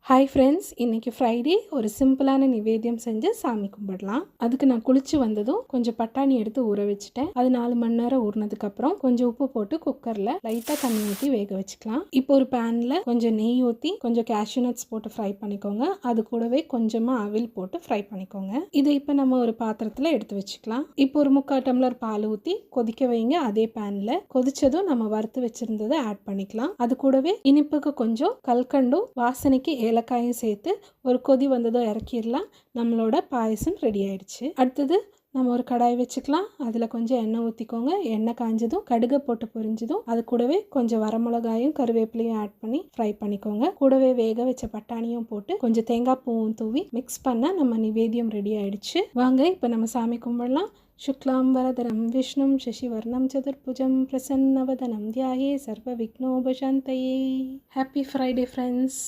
Hi friends, இன்றைக்கி Friday ஒரு சிம்பிளான நிவேத்தியம் செஞ்சு சாமி கும்பிடலாம். அதுக்கு நான் குளிச்சு வந்ததும் கொஞ்சம் பட்டாணி எடுத்து ஊற வச்சுட்டேன். அது 4 மணி நேரம் ஊறினதுக்கப்புறம் கொஞ்சம் உப்பு போட்டு குக்கரில் லைட்டாக தண்ணி ஊற்றி வேக வச்சுக்கலாம். இப்போ ஒரு பேனில் கொஞ்சம் நெய் ஊற்றி கொஞ்சம் கேஷ்யூ நட்ஸ் போட்டு ஃப்ரை பண்ணிக்கோங்க. அது கூடவே கொஞ்சமாக அவில் போட்டு ஃப்ரை பண்ணிக்கோங்க. இதை இப்போ நம்ம ஒரு பாத்திரத்தில் எடுத்து வச்சுக்கலாம். இப்போ ஒரு 3/4 டம்ளர் பால் ஊற்றி கொதிக்க வைங்க. அதே பேனில் கொதிச்சதும் நம்ம வறுத்து வச்சுருந்ததை ஆட் பண்ணிக்கலாம். அது கூடவே இனிப்புக்கு கொஞ்சம் கல்கண்டும் வாசனைக்கு ஏலக்காயும் சேர்த்து ஒரு கொதி வந்ததும் இறக்கிடலாம். நம்மளோட பாயசம் ரெடி ஆயிடுச்சு. அடுத்தது நம்ம ஒரு கடாய் வச்சுக்கலாம். அதில் கொஞ்சம் எண்ணெய் ஊற்றிக்கோங்க. எண்ணெய் காஞ்சதும் கடுகை போட்டு பொரிஞ்சதும் அது கூடவே கொஞ்சம் வரமிளகாயும் கருவேப்பிலையும் ஆட் பண்ணி ஃப்ரை பண்ணிக்கோங்க. கூடவே வேக வச்ச பட்டாணியும் போட்டு கொஞ்சம் தேங்காய் பூவும் தூவி மிக்ஸ் பண்ணால் நம்ம நிவேத்தியம் ரெடி ஆயிடுச்சு. வாங்க இப்போ நம்ம சாமி கும்பிடலாம். शुक्लां वरदरं विष्णुं शशिवर्णं चतुर्भुजं प्रसन्नवदनं ध्याये सर्वविघ्नोपशान्तये. Happy Friday friends.